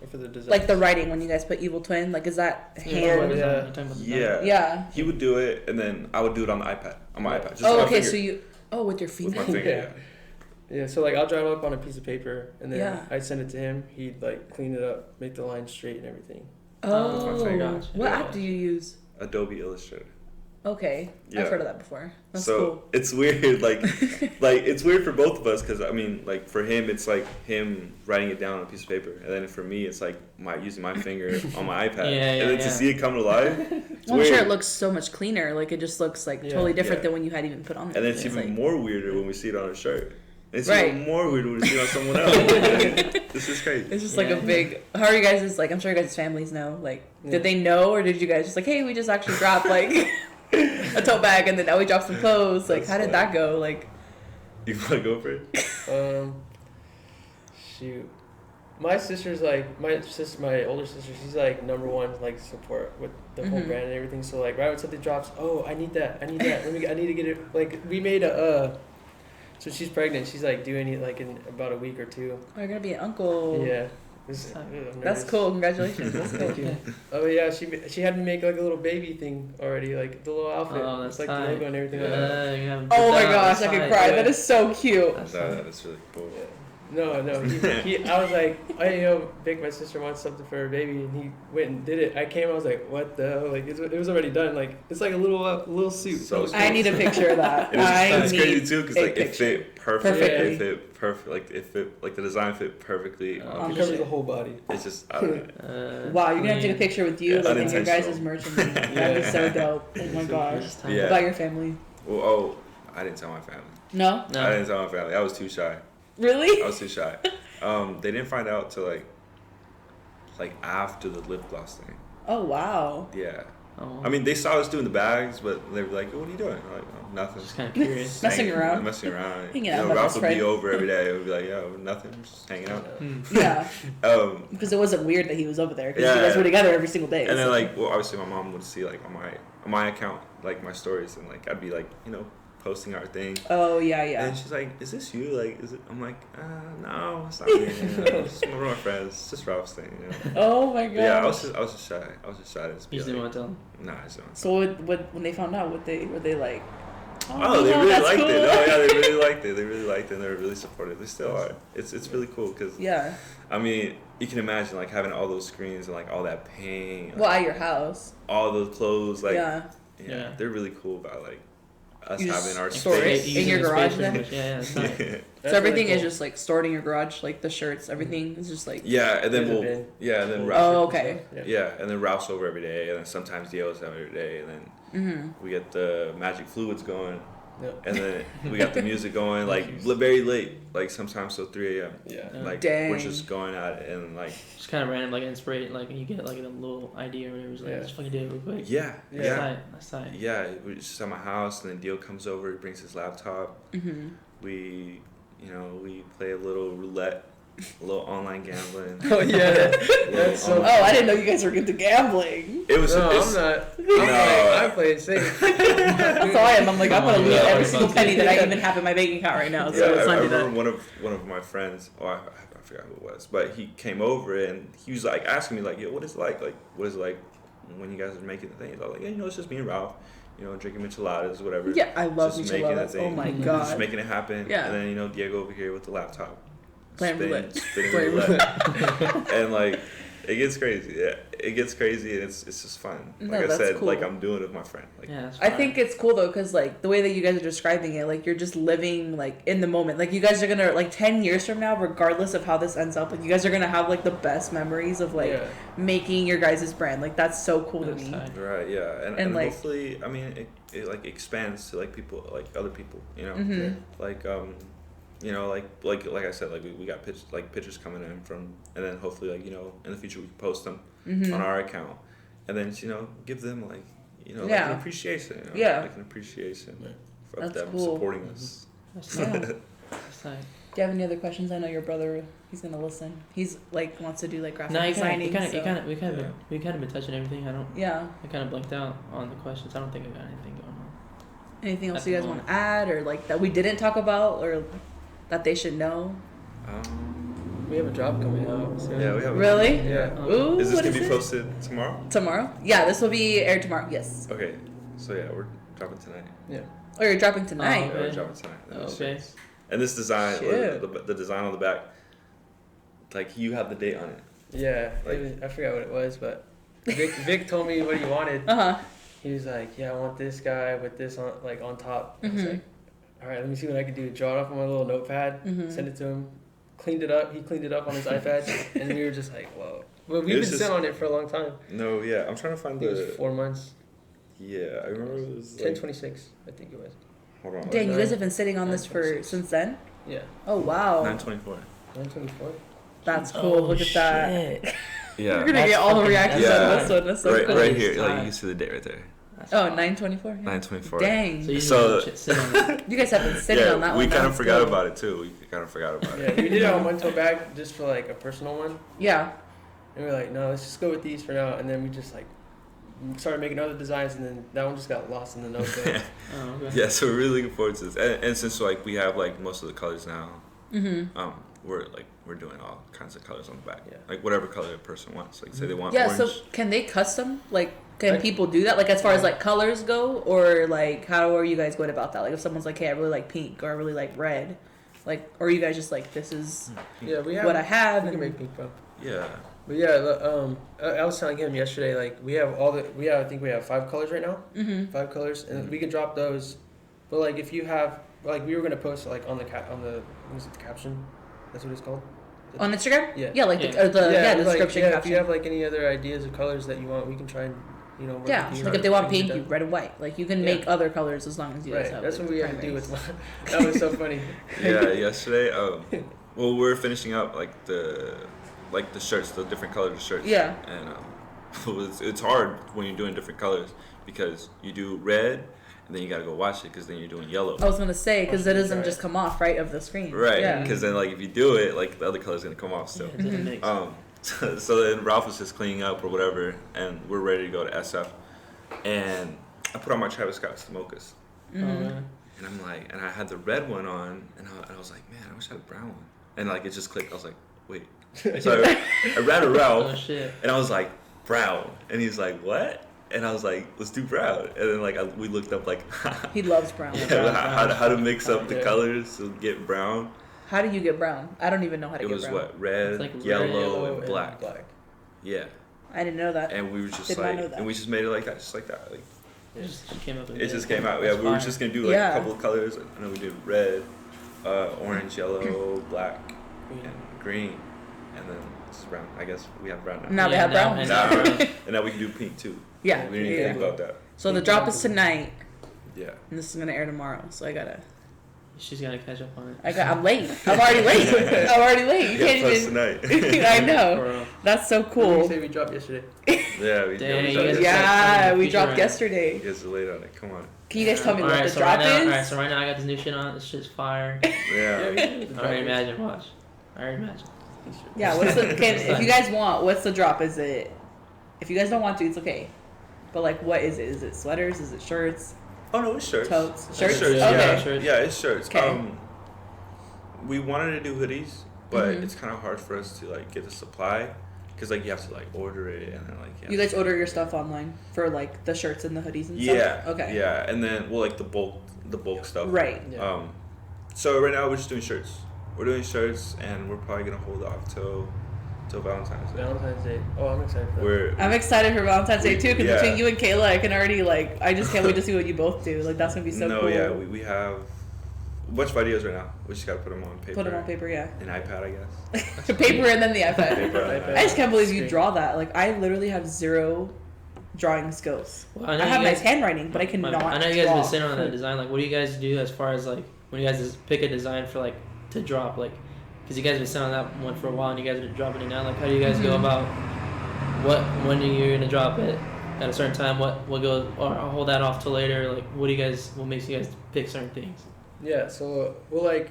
Or for the design. Like the writing when you guys put Evil Twin, like is that hand? Yeah. He would do it, and then I would do it on the iPad. On my iPad. Just okay. So you. Oh, with your finger. With my finger. Yeah, so like I'll draw it up on a piece of paper and then I'd send it to him. He'd like clean it up, make the lines straight and everything. Oh, what app do you use? Adobe Illustrator. Okay, I've heard of that before. That's so cool. It's weird, like it's weird for both of us because I mean, like for him, it's like him writing it down on a piece of paper, and then for me, it's like using my finger on my iPad, and then to see it come to life. I'm sure it looks so much cleaner. Like it just looks like totally different than when you had even put on. And then it's even more weirder when we see it on a shirt. It's even more weird when we see it on someone else. This is crazy. It's just like a big. How are you guys? Like I'm sure you guys' families know. Like, did they know, or did you guys just like, hey, we just actually dropped like a tote bag, and then now we dropped some clothes. Like, how did that go? Like, you want to go for it? Shoot, my sister's like my older sister. She's like number one like support with the whole brand and everything. So like right when something drops, I need that. I need to get it. Like we made so she's pregnant. She's like doing it like in about a week or two. Oh, you're gonna be an uncle. Yeah. That's cool. Congratulations. That's cool. Thank you. Oh yeah, she had me make like a little baby thing already, like the little outfit. Oh, that's it's like the logo and everything like that. Oh my gosh, I could cry. That is so cute. That's really cool. Yeah. No. I was like, Vic, my sister wants something for her baby, and he went and did it. I came, I was like, what the hell? Like it was already done. Like it's like a little suit. So I need a picture of that. It's crazy too because like it fit perfectly. Perfectly. It fit perfect. Like it fit like the design fit perfectly. It covers the whole body. It's just I don't know. Wow, you're gonna have to take a picture with you, like in your guys' unintentional. merchandise. That'd be so dope. Oh my gosh. Yeah. What about your family? Well, I didn't tell my family. No? I didn't tell my family. I was too shy. Really? I was too shy. They didn't find out till like after the lip gloss thing. Oh wow. Yeah. Oh. I mean, they saw us doing the bags, but they were like, "What are you doing?" I'm like, "Oh, nothing." Just kind of curious. Messing around. Messing around. Hanging out with my Ralph best would friend. be over every day. It would be like, "Yo, nothing, just hanging out." Yeah. Um, Because it wasn't weird that he was over there. Because Yeah. you guys were together every single day. and then so. like, well, obviously my mom would see like on my account like my stories, and like I'd be like, posting our thing. Oh yeah, yeah. And she's like, "Is this you? Like, is it?" I'm like, "No, it's not me. It's just one of my friends. It's just Ralph's thing." Oh my god. But yeah, I was just shy. I was just shy to just be You just didn't like, want to tell them? nah, I just didn't want to. So when they found out, were they like? Oh, they no, really that's liked cool. it. Oh yeah, they really liked it. They really liked it, and they were really supportive. They still are. It's really cool because Yeah. I mean, you can imagine like having all those screens and like all that paint, Well, at your house. all those clothes, like Yeah. yeah, they're really cool about like us You having just our store it space. in your Using the garage space then? pretty much. Yeah, it's nice. Yeah. So everything is just like stored in your garage, like the shirts, everything is just like. Yeah, and then There's a bin. and then Oh, Ralph. okay. Yeah, and then Ralph's over every day, and then sometimes Dio's over every day, and then Mm-hmm. we get the magic fluids going, Yep. and then we got the music going like very late, like sometimes till 3 a.m. Yeah. Like Dang. we're just going at it, and like Just kind of random, like inspiration, like you get like a little idea or whatever. It's like, Yeah. just fucking do it real quick. yeah, Yeah. yeah. That's tight. Yeah, we're just at my house, and then Dio comes over. He brings his laptop. Mm-hmm. We, we play a little roulette, a little online gambling. Oh yeah, that's so. Oh, I didn't know you guys were into gambling. It was. No, it's- I'm not. No. I play it safe. That's how I am. I'm like, I'm gonna Oh, lose yeah. every single penny that I even have in my bank account right now. So Yeah, let's I not do remember that. one of my friends. Oh, I forgot who it was, but he came over and he was like asking me like, "Yo, what is it like? Like, what is it like when you guys are making the things?" I was like, "Yeah, it's just me and Ralph, drinking micheladas, whatever." Yeah, I love Just making the micheladas. Oh thing. my Mhm. god. Just making it happen. Yeah. And then Diego over here with the laptop, Playing roulette. spinning Playing roulette, and like it gets crazy. Yeah, it gets crazy, and it's just fun. No, Like I that's said, cool. like I'm doing it with my friend. Like, Yeah, that's I fine. think it's cool though, because like the way that you guys are describing it, like you're just living like in the moment. Like you guys are gonna like 10 years from now, regardless of how this ends up, like you guys are gonna have like the best memories of like Yeah. making your guys' brand. Like that's so cool to That's me. tight. right, yeah, And, and like- hopefully, I mean, it like expands to like people, like other people, Mhm. like like I said, like we got pictures coming in from, and then hopefully like in the future we can post them Mhm. on our account, and then give them like like Yeah. an appreciation, Yeah. like an appreciation of That's them cool. supporting us. That's Yeah. tight. Do That's tight. you have any other questions? I know your brother. He's gonna listen. He's like wants to do like graphic No, we designing. kind so- of been touching everything. Yeah. I kind of blanked out on the questions. I don't think I got anything going on. Anything else At you the guys want to add, or like that we didn't talk about, or that they should know? We have a job coming out. So. Yeah, we have. Really? Yeah. Ooh, Is this what gonna be it? posted tomorrow? Tomorrow? Yeah, this will be aired tomorrow. Yes. Okay, so yeah, we're dropping tonight. Yeah. Oh, you're dropping tonight. Yeah, we're Okay. dropping tonight. Oh, Those okay. shirts. And this design, Shit. the design on the back, like you have the date on it. Yeah. I forgot what it was, but Vic told me what he wanted. Uh huh. He was like, "Yeah, I want this guy with this on top." I was Mhm. like, "All right, let me see what I can do." Draw it off on my little notepad, Mhm. send it to him, cleaned it up. He cleaned it up on his iPad, and we were just like, "Whoa!" Well, It we've was been just- sitting on it for a long time. No, yeah, I'm trying to I find think it the. was 4 months. Yeah, I remember it was 10/26, I think it was. Hold on. Dang, you nine- guys have been sitting on this for 9/26. since then. Yeah. Oh wow, 9/24. 9/24. that's cool. Look at that. Shit. Yeah. We're gonna That's get all the fucking- reactions yeah. on this one. That's so right, cool. right here, It's like time. you can see the date right there. That's Oh, fine. 9/24. 9/24. Dang. So you So- just sit on it. You guys have been sitting Yeah, on that we one. kind of That's forgot good. about it too. We kind of forgot about Yeah, it. we did it on one toe bag just for like a personal one, Yeah. and we were like, "No, let's just go with these for now." And then we just like started making other designs, and then that one just got lost in the notebook. Oh, okay. Yeah, so we're really looking forward to this, and since like we have like most of the colors now, Mhm. we're doing all kinds of colors on the back, Yeah. like whatever color a person wants. Like say they want Yeah. orange. So can they custom like? Can Like- people do that? Like as far as like colors go, or like how are you guys going about that? Like if someone's like, "Hey, I really like pink," or "I really like red," like, or are you guys just like, "This is Yeah, we have. what I have," We can and make pink pop. Yeah. But yeah, I was telling him yesterday, like we have I think we have 5 colors right now, Mhm. 5 colors, and we can drop those. But like if you have, like we were gonna post like on the what is it, the caption? That's what it's called. on Instagram. Yeah. Yeah, like Yeah. the like, description yeah, if caption. you have like any other ideas of colors that you want, we can try and work Yeah, with you. like if they want Bring it pink, you down. red and white. Like you can Yeah. make other colors as long as you guys Right, have. that's like, what we had to do primaries. with. That was so funny. Yeah, yesterday. Well, we're finishing up like the shirts, the different colored shirts. Yeah. And it's hard when you're doing different colors because you do red and then you gotta go wash it because then you're doing yellow. I was gonna say because it doesn't just come off right of the screen. Right, because then like if you do it, like the other color's gonna come off still. So then Ralph was just cleaning up or whatever, and we're ready to go to SF, and I put on my Travis Scott Mochas. And I'm like, and I had the red one on, and I was like, man, I wish I had a brown one. And like it just clicked. I was like, wait. So I ran to Ralph, and I was like, brown, and he's like, what? And I was like, let's do brown. And then like we looked up like he loves brown. How to mix up the colors to get brown. How do you get brown? I don't even know how to get brown. It was what? Red, like yellow, and black. Yeah. I didn't know that. And we were just and we just made it like that, just like that. Like it just came up. It just came out. Yeah, we were just gonna do like a couple of colors. And then we did red, orange, yellow, black, and green, and then this is brown. I guess we have brown now. Now we have brown. And now we can do pink too. Yeah. We didn't even think about that. So the drop is tonight. Yeah. And this is gonna air tomorrow. So I gotta. She's gotta catch up on it. I'm late. I'm already late. You can't even. Tonight. I know. That's so cool. You say we dropped yesterday. Yeah, we did. We dropped yesterday. You guys are late on it. Come on. Can you guys tell me what the drop is? Alright, so right now I got this new shit on. This shit's fire. Yeah. I already imagine. Watch. I already imagine. Yeah. What's the? If you guys want, what's the drop? Is it? If you guys don't want to, it's okay. But like, what is it? Is it sweaters? Is it shirts? Oh no, it's shirts. Totes. Shirts. Okay. Yeah, it's shirts. Okay. We wanted to do hoodies, but it's kind of hard for us to like get the supply, because like you have to like order it and then like you guys order your stuff online for like the shirts and the hoodies and stuff. Yeah. Okay. Yeah, and then like the bulk stuff. Right. Yeah. So right now we're just doing shirts. We're doing shirts, and we're probably gonna hold off till Valentine's Day. Valentine's Day. Oh, I'm excited for that. I'm excited for Valentine's Day too, because between you and Kayla, I can already like. I just can't wait to see what you both do. Like that's gonna be so cool. No, yeah, we have a bunch of ideas right now. We just gotta put them on paper. Put them on paper, yeah. An iPad, I guess. Paper and then the iPad. iPad. I just can't believe you draw that. Like I literally have zero drawing skills. Well, I have nice handwriting, but I cannot. I know you guys have been sitting on that design. Like, what do you guys do as far as like when you guys pick a design for like to drop? Like, because you guys have been sitting on that one for a while and you guys are dropping it now. Like, how do you guys go about when are you gonna drop it at a certain time? What goes, or I'll hold that off till later? Like, what makes you guys pick certain things? Yeah, so we'll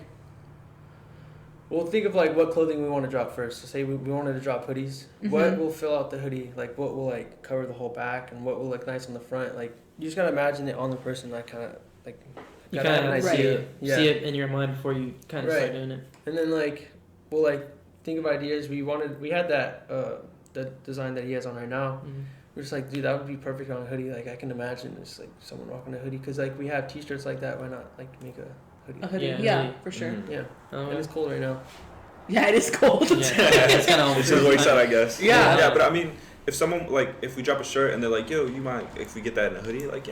think of like what clothing we want to drop first. So say we wanted to drop hoodies. What will fill out the hoodie? Like what will like cover the whole back, and what will look nice on the front? Like you just gotta imagine it on the person. Like kind of like you kind of see it in your mind before you kind of start doing it. And then like we'll like think of ideas. We had that the design that he has on right now. We're just like, dude, that would be perfect on a hoodie. Like I can imagine just like someone rocking a hoodie, because like we have T-shirts like that. Why not like make a hoodie? A hoodie, yeah, for sure. Yeah, and it's cold right now. Yeah, it is cold. Yeah, it's kind of. It's just what he said, I guess. Yeah, but I mean, if someone like if we drop a shirt and they're like, yo, you mind if we get that in a hoodie? Like,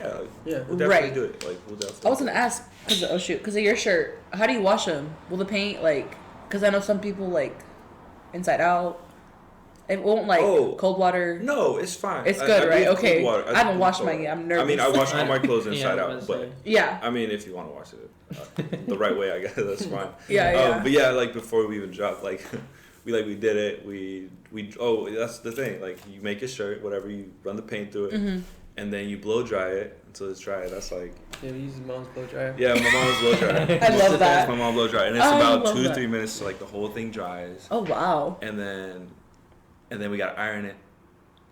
we'll definitely do it. Like, we'll definitely. I was gonna ask because of your shirt. How do you wash them? Will the paint like? Because I know some people like inside out. It won't like cold water. No, it's fine. It's good, right? Okay. I haven't washed mine yet. I'm nervous. I mean, I wash all my clothes inside out, but yeah. I mean, if you want to wash it the right way, I guess that's fine. Yeah. But yeah, like before we even dropped, like we did it. We that's the thing. Like you make a shirt, whatever, you run the paint through it, and then you blow dry it until it's dry. That's like. Yeah, we use mom's blow dryer. Yeah, my mom's blow dryer. I love that. My mom blow dryer, and it's about 2 to 3 minutes to like the whole thing dries. Oh wow. And then we gotta iron it,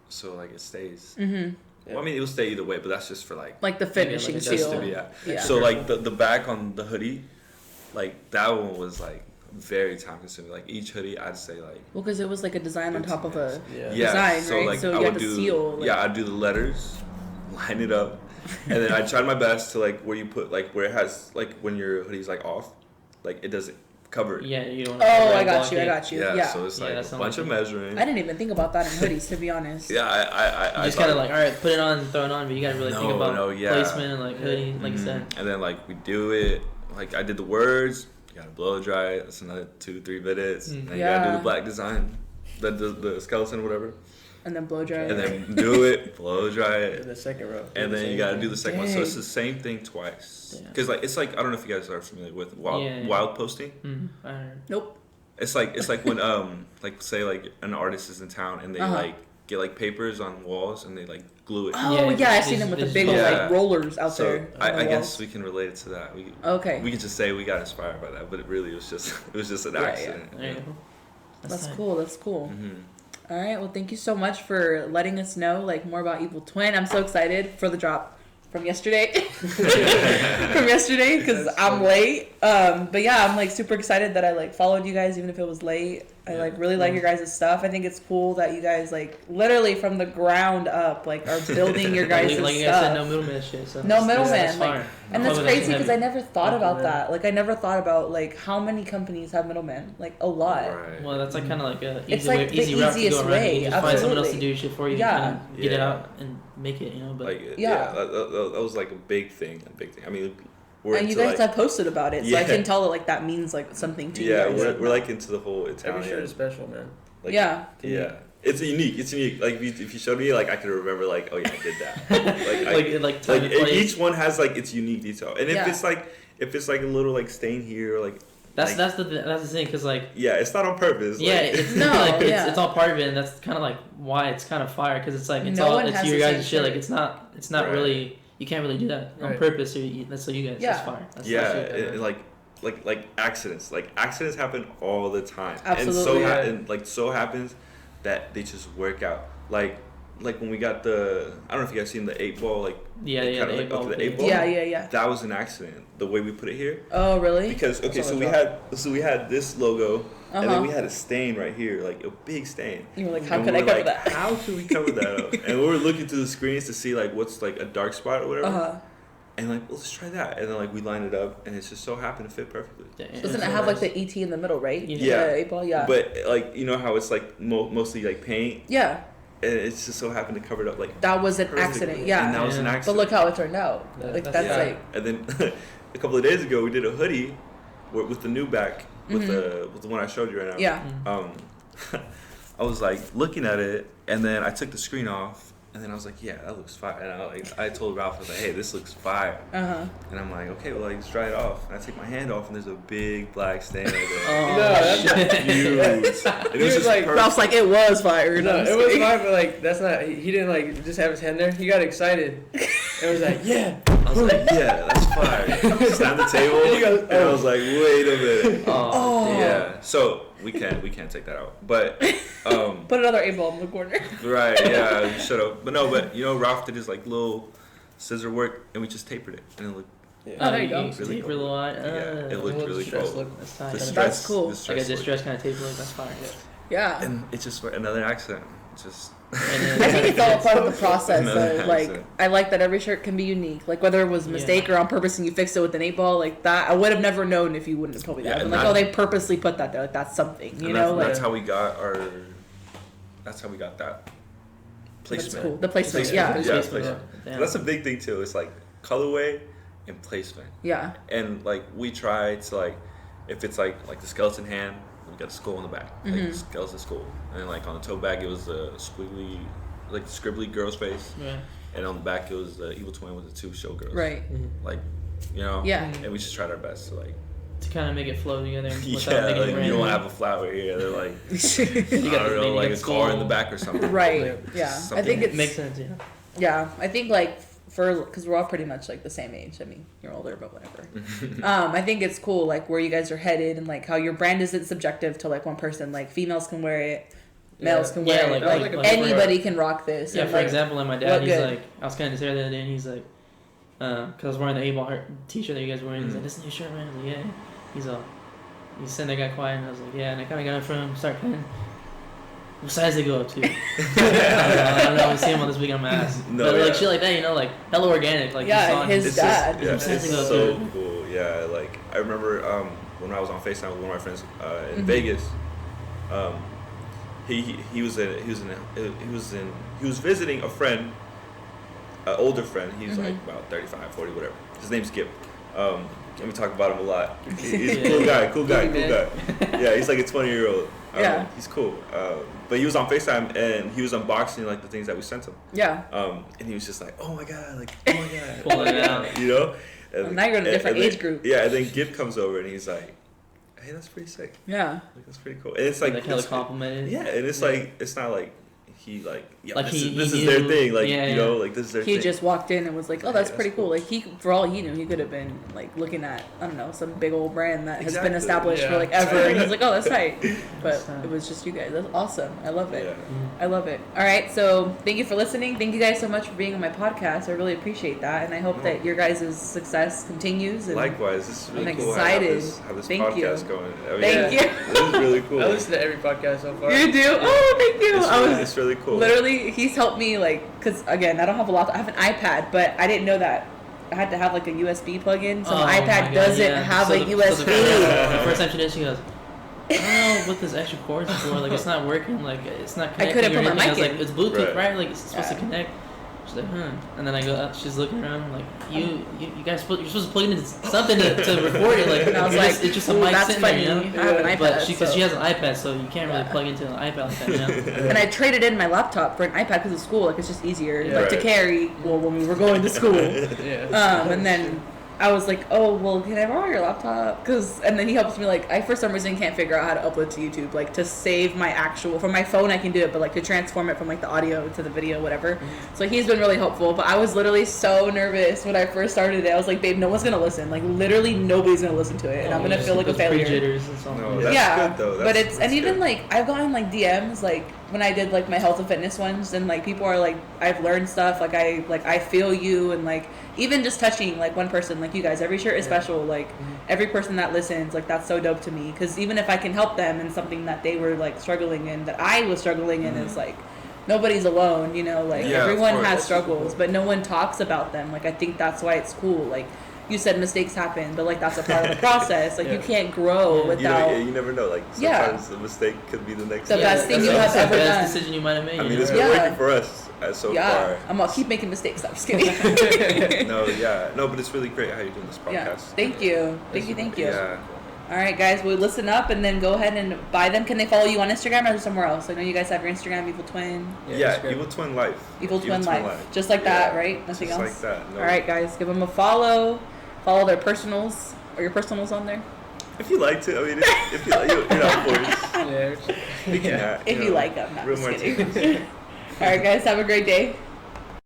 so like it stays. Well, I mean, it'll stay either way, but that's just for like the finishing seal. Just to be So like the back on the hoodie, like that one was like very time consuming. Like each hoodie, I'd say like. Well, because it was like a design on top of a design, so, right? Like, so you had to seal. Like... I'd do the letters, line it up, and then I tried my best to like where you put like where it has like when your hoodie's like off, like it doesn't. Covered. Yeah, you don't. I got you. Yeah, so it's like a bunch of measuring. I didn't even think about that in hoodies, to be honest. Yeah, I just kind of like, all right, put it on, throw it on, but you gotta really think about placement and like hoodie, like you said. And then like we do it, like I did the words. You gotta blow dry it. That's another 2-3 minutes. And then you gotta do the black design, the skeleton or whatever. And then blow dry it. And then do it, blow dry it. In the second row. And then you gotta do the second one. So it's the same thing twice. Because like it's like I don't know if you guys are familiar with wild posting. Nope. It's like when like say like an artist is in town and they like get like papers on walls and they like glue it. Oh yeah, I've seen them with the big old like rollers out there. I guess we can relate it to that. We can just say we got inspired by that, but it really was just an accident. Yeah. Yeah. That's cool. That's cool. Mm-hmm. All right. Well, thank you so much for letting us know like more about Evil Twin. I'm so excited for the drop from yesterday. Because I'm late. But yeah, I'm like super excited that I like followed you guys even if it was late. I like really like your guys' stuff. I think it's cool that you guys like literally from the ground up like are building your guys' stuff. Like you guys said, no middleman shit. So no middleman. Like, and that's crazy because I never thought about that. Like I never thought about like how many companies have middlemen. Like a lot. Right. Well, that's like kind of like a easy way, easy route to go around. Way. You can just find someone else to do shit for you. Yeah. And get it out and make it. You know, but like, that was like a big thing. I mean. And you guys have posted about it, so I can tell that like that means like something to you guys. Yeah, we're like into the whole Italian. Every shirt is special, man. Like, yeah. It's unique. Like if you showed me, like I could remember, like oh yeah, I did that. like each one has like its unique detail, and if it's like a little like stain here, or like that's the thing, because like it's not on purpose. Yeah, like, it's like it's all part of it, and that's kind of like why it's kind of fire, because it's like it's your guys' shit. Like it's not really. You can't really do that on purpose. That's what you guys. That's fire. That's like accidents. Like accidents happen all the time. Absolutely. And so happens that they just work out. Like when we got I don't know if you guys seen the 8-ball. Like the 8-ball. Yeah. That was an accident. The way we put it here. Oh really? Because so we had this logo. And then we had a stain right here, like a big stain. You were like, how could I cover that? How could we cover that up? And we were looking through the screens to see like what's like a dark spot or whatever. And like, well, let's try that. And then like we line it up, and it just so happened to fit perfectly. Doesn't it have like the ET in the middle, right? Yeah. The 8-ball, yeah. But like you know how it's like mostly like paint. Yeah. And it just so happened to cover it up like. That was an accident, yeah. And that was an accident. But look how it turned out. Like that's like. And then a couple of days ago, we did a hoodie with the new back. With the one I showed you right now. Yeah. I was like looking at it, and then I took the screen off, and then I was like, yeah, that looks fire. And I told Ralph, I was like, hey, this looks fire. And I'm like, okay, well, let's dry it off. And I take my hand off, and there's a big black stain right there. That's huge. And he was like, Ralph's like, it was fire. No, it was fire, but like that's not. He didn't like just have his hand there. He got excited. And was like, yeah. I was like, yeah, that's fire. Slammed the table, and I was like, wait a minute. Yeah. So we can't take that out, but put another 8-ball in the corner. Right. Yeah. You should have. But no. But you know, Ralph did his like little scissor work, and we just tapered it, and it looked. Yeah. Oh, there you go. Really cool. It looked really cool. That's cool. Like a distress kind of tape look. That's fire. Yeah. And it's just another accident. Just. I think it's all part of the process. So, like, I like that every shirt can be unique. Like, whether it was a mistake or on purpose and you fixed it with an 8-ball, like that, I would have never known if you wouldn't have told me that. I'm like, they purposely put that there. Like, that's something, you know? That's how we got that placement. That's cool. The placement, yeah. Placement. That's a big thing too. It's like colorway and placement. Yeah. And like we try to like, if it's like the skeleton hand. We got a skull on the back, like the skeleton skull, and like on the toe bag it was a squiggly, like scribbly girl's face, and on the back it was the Evil Twin with the 2 showgirls, right? Like, you know, and we just tried our best to like to kind of make it flow together. Like you don't want to have a flower here. They're like, I don't know, like a car in the back or something. Right. Yeah. I think it makes sense. Yeah. I think like. Because we're all pretty much like the same age. I mean, you're older, but whatever. I think it's cool, like where you guys are headed and like how your brand isn't subjective to like one person. Like females can wear it, males can wear it. Like anybody can rock this. Yeah, for example, like my dad, he's like, I was kind of there the other day, and he's like, because I was wearing the 8-ball t-shirt that you guys were wearing. He's like, this is your shirt, man. I was like, yeah. He's sitting there, got quiet, and I was like, yeah. And I kind of got it from him, start playing. What size they go up to? I don't know. I see him on this weekend on my ass. But like shit like that, you know, like hella organic. Like his dad. It's so cool. Yeah, like I remember when I was on FaceTime with one of my friends in Vegas. He was visiting a friend, an older friend. He's like about 35, 40, whatever. His name's Skip. And we talk about him a lot. He's a cool guy. Yeah, he's like a 20-year-old. He's cool. But he was on FaceTime and he was unboxing like the things that we sent him. Yeah. And he was just like, oh my god, pulling it out. You know. And now you're in a different age group. Yeah, and then Gib comes over and he's like, hey, that's pretty sick. Yeah. Like, that's pretty cool. And it's like hella complimented. Yeah, and it's like it's not like he like, yeah, like this is their thing, like yeah, you know, like this is their he thing. just walked in and was like, oh, that's pretty cool. Like he, for all he knew, he could have been like looking at, I don't know, some big old brand that has been established for like ever, and he's like, oh, that's right. But it was just you guys. That's awesome. I love it. I love it. All right, so thank you for listening. Thank you guys so much for being on my podcast. I really appreciate that, and I hope that your guys' success continues. And likewise, this is really I'm cool. excited. How this Thank podcast you. going. I mean, Thank you. This is really cool. I listen to every podcast so far. You do? Oh, thank you. It's really cool. Literally, he's helped me, like, because, again, I don't have a lot. I have an iPad, but I didn't know that I had to have, like, a USB plug-in. So my iPad doesn't have a USB. The first time she did, she goes, I don't know what this extra cord's for. Like, it's not working. Like, it's not connecting. I couldn't put my mic I was like, it's Bluetooth, right? Like, it's supposed to connect. She's like, and then I go up. She's looking around. I'm like, you guys, you're supposed to plug into something to record it. Like, and I was like, it's just a mic that's sitting funny. there, you know? I have an iPad, but because she has an iPad, so you can't really plug into an iPad like that, you know. And I traded in my laptop for an iPad because of school. Like, it's just easier, like, to carry. Well, when we were going to school. And then I was like, oh, well, can I borrow your laptop? And then he helps me, like, I for some reason can't figure out how to upload to YouTube, like, to save my actual, from my phone I can do it, but, like, to transform it from, like, the audio to the video, whatever. So he's been really helpful, but I was literally so nervous when I first started it. I was like, babe, no one's going to listen. Like, literally nobody's going to listen to it, and I'm going to feel like a failure. That's good, though. But it's, and even, like, I've gotten, like, DMs, like, when I did, like, my health and fitness ones, and, like, people are like, I've learned stuff, like, I feel you, and, like, even just touching, like, one person, like you guys, every shirt is special, like, every person that listens, like, that's so dope to me, because even if I can help them in something that they were, like, struggling in, that I was struggling in, it's, like, nobody's alone, you know, like, everyone has struggles, but no one talks about them, like, I think that's why it's cool, like, you said mistakes happen, but, like, that's a part of the process. Like, you can't grow without... You never know. Like, sometimes a mistake could be the next... The best thing you have ever done. The best decision you might have made. I mean, it's been working for us so far. I'm going to keep making mistakes. I'm just kidding. No, but it's really great how you're doing this podcast. Thank you. Thank you. Yeah. All right, guys, we'll listen up and then go ahead and buy them. Can they follow you on Instagram or somewhere else? I know you guys have your Instagram, Evil Twin. Yeah, Evil Twin Life. Evil Twin Life. Just like that, right? Nothing else? Just like that. No. All right, guys, give them a follow. Follow their personals. Are your personals on there? If you like to. I mean, if you like, you're not forced. Yeah. If you like them, not just kidding. All right, guys, have a great day.